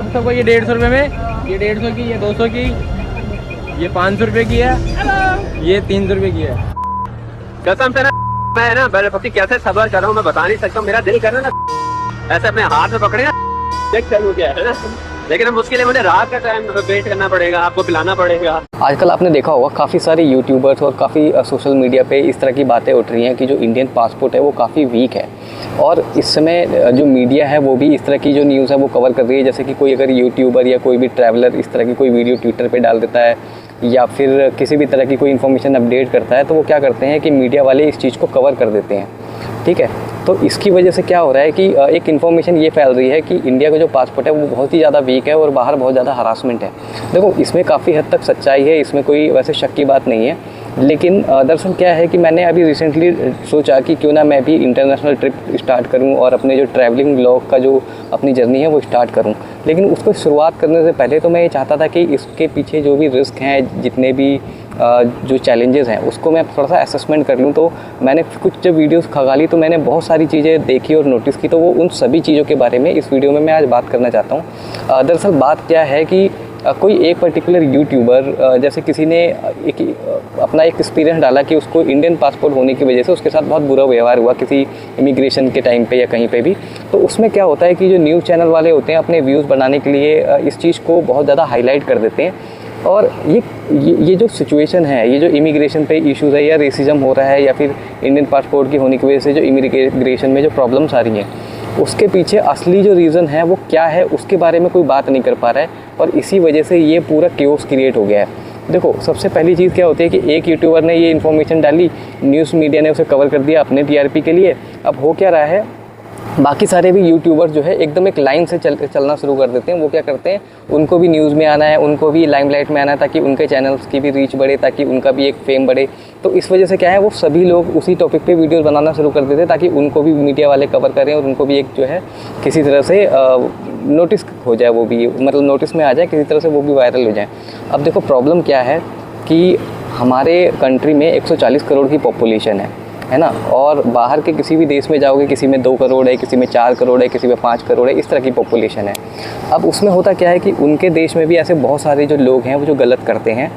सबको ये 150 रुपये में, ये 150 की, ये 200 की, ये 500 रुपये की है, ये 300 रुपये की है। कसम से ना मैं ना मैंने पति कैसे सबर कर रहा हूँ मैं बता नहीं सकता हूँ। मेरा दिल कर रहा है ना ऐसे अपने हाथ में पकड़े ना देख चलू क्या है ना, लेकिन अब मुश्किल है, मुझे रात का टाइम वेट करना पड़ेगा, आपको पिलाना पड़ेगा। आजकल आपने देखा होगा काफ़ी सारे यूट्यूबर्स और काफ़ी सोशल मीडिया पे इस तरह की बातें उठ रही हैं कि जो इंडियन पासपोर्ट है वो काफ़ी वीक है, और इस समय जो मीडिया है वो भी इस तरह की जो न्यूज़ है वो कवर कर रही है। जैसे कि कोई अगर यूट्यूबर या कोई भी ट्रैवलर इस तरह की कोई वीडियो ट्विटर पे डाल देता है या फिर किसी भी तरह की कोई इन्फॉर्मेशन अपडेट करता है, तो वो क्या करते हैं कि मीडिया वाले इस चीज़ को कवर कर देते हैं। ठीक है, तो इसकी वजह से क्या हो रहा है कि एक इन्फॉर्मेशन ये फैल रही है कि इंडिया का जो पासपोर्ट है वो बहुत ही ज़्यादा वीक है और बाहर बहुत ज़्यादा हरासमेंट है। देखो, इसमें काफ़ी हद तक सच्चाई है, इसमें कोई वैसे शक की बात नहीं है, लेकिन दरअसल क्या है कि मैंने अभी रिसेंटली सोचा कि क्यों ना मैं भी इंटरनेशनल ट्रिप स्टार्ट करूं और अपने जो ट्रैवलिंग ब्लॉग का जो अपनी जर्नी है वो स्टार्ट करूं। लेकिन उसको शुरुआत करने से पहले तो मैं ये चाहता था कि इसके पीछे जो भी रिस्क हैं, जितने भी जो चैलेंजेस हैं, उसको मैं थोड़ा सा असेसमेंट कर लूँ। तो मैंने कुछ जब वीडियोस खंगाली तो मैंने बहुत सारी चीज़ें देखी और नोटिस की, तो वो उन सभी चीज़ों के बारे में इस वीडियो में मैं आज बात करना चाहता हूँ। दरअसल बात क्या है कि कोई एक पर्टिकुलर यूट्यूबर जैसे किसी ने अपना एक एक्सपीरियंस डाला कि उसको इंडियन पासपोर्ट होने की वजह से उसके साथ बहुत बुरा व्यवहार हुआ किसी इमिग्रेशन के टाइम पे या कहीं पे भी। तो उसमें क्या होता है कि जो न्यूज़ चैनल वाले होते हैं अपने व्यूज़ बनाने के लिए इस चीज़ को बहुत ज़्यादा हाईलाइट कर देते हैं, और ये जो सिचुएशन है, ये जो इमिग्रेशन पे इश्यूज़ है या रेसिज्म हो रहा है या फिर इंडियन पासपोर्ट की होने की वजह से जो इमिग्रेशन में जो प्रॉब्लम्स आ रही हैं, उसके पीछे असली जो रीज़न है वो क्या है उसके बारे में कोई बात नहीं कर पा रहा है, और इसी वजह से ये पूरा केओस क्रिएट हो गया है। देखो, सबसे पहली चीज़ क्या होती है कि एक यूट्यूबर ने ये इन्फॉर्मेशन डाली, न्यूज़ मीडिया ने उसे कवर कर दिया अपने टीआरपी के लिए। अब हो क्या रहा है, बाकी सारे भी यूट्यूबर्स जो है एकदम एक लाइन से चलना शुरू कर देते हैं। वो क्या करते हैं, उनको भी न्यूज़ में आना है, उनको भी लाइमलाइट में आना है, ताकि उनके चैनल्स की भी रीच बढ़े, ताकि उनका भी एक फेम बढ़े। तो इस वजह से क्या है, वो सभी लोग उसी टॉपिक पे वीडियोस बनाना शुरू कर देते हैं ताकि उनको भी मीडिया वाले कवर करें और उनको भी एक जो है किसी तरह से नोटिस हो जाए, वो भी मतलब नोटिस में आ जाए, किसी तरह से वो भी वायरल हो जाए। अब देखो, प्रॉब्लम क्या है कि हमारे कंट्री में 140 करोड़ की पॉपुलेशन है ना, और बाहर के किसी भी देश में जाओगे, किसी में 2 करोड़ है, किसी में 4 करोड़ है, किसी में 5 करोड़ है, इस तरह की पॉपुलेशन है। अब उसमें होता क्या है कि उनके देश में भी ऐसे बहुत सारे जो लोग हैं वो जो गलत करते हैं,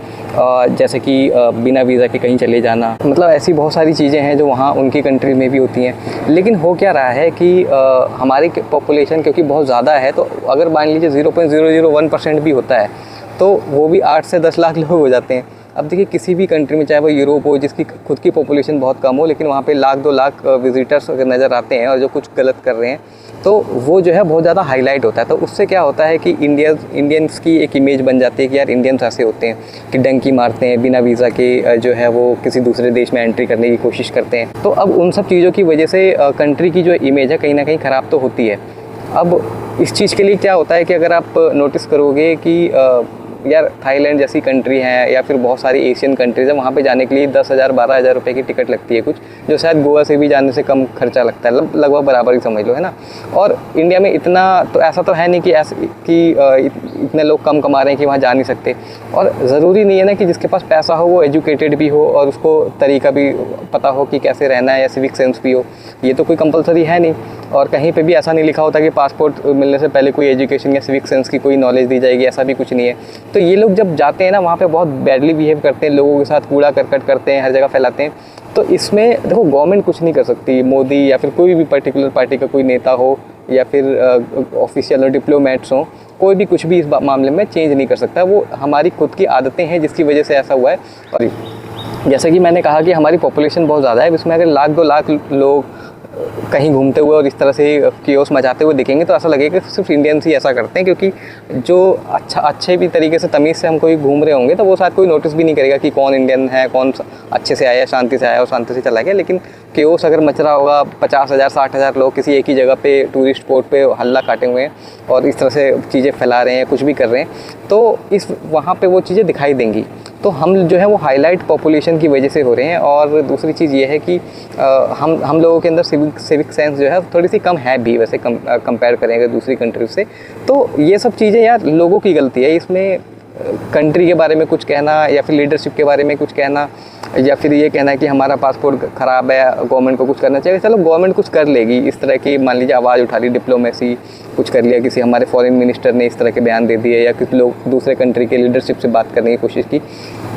जैसे कि बिना वीज़ा के कहीं चले जाना, मतलब ऐसी बहुत सारी चीज़ें हैं जो वहाँ उनकी कंट्री में भी होती हैं। लेकिन हो क्या रहा है कि हमारी पॉपुलेशन क्योंकि बहुत ज़्यादा है, तो अगर मान लीजिए 0.001% भी होता है तो वो भी 8 से 10 लाख लोग हो जाते हैं। अब देखिए, किसी भी कंट्री में, चाहे वो यूरोप हो जिसकी खुद की पॉपुलेशन बहुत कम हो, लेकिन वहाँ पे 1-2 लाख विजिटर्स अगर नज़र आते हैं और जो कुछ गलत कर रहे हैं, तो वो जो है बहुत ज़्यादा हाईलाइट होता है। तो उससे क्या होता है कि इंडियंस की एक इमेज बन जाती है कि यार इंडियंस ऐसे होते हैं कि डंकी मारते हैं, बिना वीज़ा के जो है वो किसी दूसरे देश में एंट्री करने की कोशिश करते हैं। तो अब उन सब चीज़ों की वजह से कंट्री की जो इमेज है कहीं ना कहीं ख़राब तो होती है। अब इस चीज़ के लिए क्या होता है कि अगर आप नोटिस करोगे कि यार थाईलैंड जैसी कंट्री है या फिर बहुत सारी एशियन कंट्रीज़ है, वहाँ पे जाने के लिए 10,000-12,000 रुपये की टिकट लगती है कुछ, जो शायद गोवा से भी जाने से कम खर्चा लगता है, लगभग बराबर ही समझ लो, है ना। और इंडिया में इतना तो ऐसा तो है नहीं कि इतने लोग कम कमा रहे हैं कि वहाँ जा नहीं सकते। और ज़रूरी नहीं है ना कि जिसके पास पैसा हो वो एजुकेटेड भी हो और उसको तरीका भी पता हो कि कैसे रहना है, या सिविक सेंस भी हो, ये तो कोई कंपलसरी है नहीं। और कहीं पे भी ऐसा नहीं लिखा होता कि पासपोर्ट मिलने से पहले कोई एजुकेशन या सिविक सेंस की कोई नॉलेज दी जाएगी, ऐसा भी कुछ नहीं है। तो ये लोग जब जाते हैं ना, वहाँ पे बहुत बैडली बिहेव करते हैं, लोगों के साथ कूड़ा करकट करते हैं, हर जगह फैलाते हैं। तो इसमें देखो, गवर्नमेंट कुछ नहीं कर सकती, मोदी या फिर कोई भी पर्टिकुलर पार्टी का कोई नेता हो या फिर ऑफिशियल और डिप्लोमेट्स हों, कोई भी कुछ भी इस मामले में चेंज नहीं कर सकता। वो हमारी खुद की आदतें हैं जिसकी वजह से ऐसा हुआ है। और जैसे कि मैंने कहा कि हमारी पॉपुलेशन बहुत ज़्यादा है, इसमें अगर 1-2 लाख लोग कहीं घूमते हुए और इस तरह से कियोस मचाते हुए दिखेंगे तो ऐसा लगेगा कि सिर्फ इंडियंस ही ऐसा करते हैं, क्योंकि जो अच्छे भी तरीके से तमीज़ से हम कोई घूम रहे होंगे तो वो शायद कोई नोटिस भी नहीं करेगा कि कौन इंडियन है, कौन अच्छे से आया, शांति से आया और शांति से चला गया। लेकिन कियोस अगर मच रहा होगा, 50,000 60,000 लोग किसी एक ही जगह पे टूरिस्ट स्पॉट पे हल्ला काटे हुए हैं और इस तरह से चीज़ें फैला रहे हैं, कुछ भी कर रहे हैं, तो वहाँ पे वो चीज़ें दिखाई देंगी। तो हम जो है वो हाईलाइट पॉपुलेशन की वजह से हो रहे हैं। और दूसरी चीज़ ये है कि हम लोगों के अंदर सिविक सेंस जो है थोड़ी सी कम है भी, वैसे कंपेयर करेंगे दूसरी कंट्री से। तो ये सब चीज़ें यार लोगों की गलती है, इसमें कंट्री के बारे में कुछ कहना या फिर लीडरशिप के बारे में कुछ कहना या फिर ये कहना कि हमारा पासपोर्ट ख़राब है, गवर्नमेंट को कुछ करना चाहिए। चलो गवर्नमेंट कुछ कर लेगी, इस तरह की मान लीजिए आवाज़ उठा ली, डिप्लोमेसी कुछ कर लिया, किसी हमारे फॉरेन मिनिस्टर ने इस तरह के बयान दे दिए या कुछ लोग दूसरे कंट्री के लीडरशिप से बात करने की कोशिश की,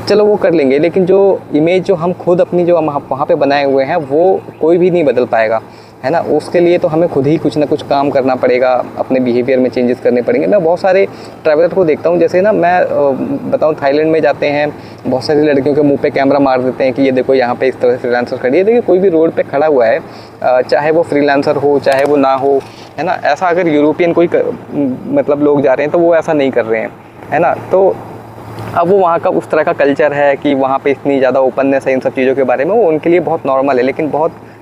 चलो वो कर लेंगे। लेकिन जो इमेज जो हम खुद अपनी जो हम वहाँ पे बनाए हुए हैं वो कोई भी नहीं बदल पाएगा, है ना। उसके लिए तो हमें खुद ही कुछ ना कुछ काम करना पड़ेगा, अपने बिहेवियर में चेंजेस करने पड़ेंगे। मैं बहुत सारे ट्रैवलर को देखता हूँ, जैसे ना मैं बताऊँ थाईलैंड में जाते हैं, बहुत सारी लड़कियों के मुंह पे कैमरा मार देते हैं कि ये देखो यहाँ पे इस तरह से फ्रीलांसर खड़ी है। देखिए कोई भी रोड पे खड़ा हुआ है, चाहे वो फ्रीलांसर हो चाहे वो ना हो, है ना। ऐसा अगर यूरोपियन कोई मतलब लोग जा रहे हैं तो वो ऐसा नहीं कर रहे हैं, है ना। तो अब वो वहाँ का उस तरह का कल्चर है कि वहाँ पे इतनी ज़्यादा ओपननेस है इन सब चीज़ों के बारे में, वो उनके लिए बहुत नॉर्मल है। लेकिन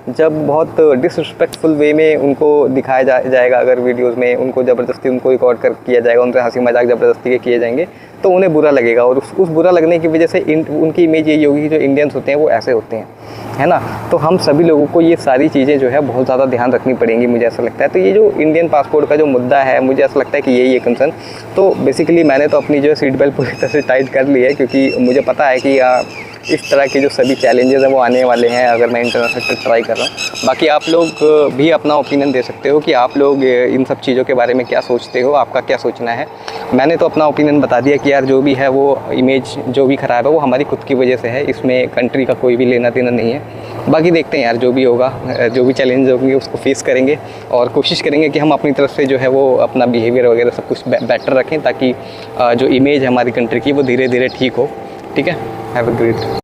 जब बहुत डिसरिस्पेक्टफुल वे में उनको दिखाया जाएगा, अगर वीडियोस में उनको ज़बरदस्ती उनको रिकॉर्ड कर किया जाएगा, उनसे हंसी मजाक ज़बरदस्ती के किए जाएंगे, तो उन्हें बुरा लगेगा। और उस बुरा लगने की वजह से उनकी इमेज यही होगी कि जो इंडियंस होते हैं वो ऐसे होते हैं, है ना। तो हम सभी लोगों को ये सारी चीज़ें जो है बहुत ज़्यादा ध्यान रखनी पड़ेंगी, मुझे ऐसा लगता है। तो ये जो इंडियन पासपोर्ट का जो मुद्दा है, मुझे ऐसा लगता है कि यही है कंसर्न। तो बेसिकली मैंने तो अपनी जो सीट बेल्ट पूरी तरह से टाइट कर ली है, क्योंकि मुझे पता है कि इस तरह के जो सभी चैलेंजेस हैं वो आने वाले हैं अगर मैं इंटरनेशनल ट्रिप ट्राई कर रहा हूँ। बाकी आप लोग भी अपना ओपिनियन दे सकते हो कि आप लोग इन सब चीज़ों के बारे में क्या सोचते हो, आपका क्या सोचना है। मैंने तो अपना ओपिनियन बता दिया कि यार जो भी है वो इमेज जो भी ख़राब है वो हमारी खुद की वजह से है, इसमें कंट्री का कोई भी लेना देना नहीं है। बाकी देखते हैं यार, जो भी होगा, जो भी चैलेंज होंगे उसको फेस करेंगे और कोशिश करेंगे कि हम अपनी तरफ से जो है वो अपना बिहेवियर वगैरह सब कुछ बेटर रखें, ताकि जो इमेज है हमारी कंट्री की वो धीरे धीरे ठीक हो। ठीक है, हैव अ ग्रेट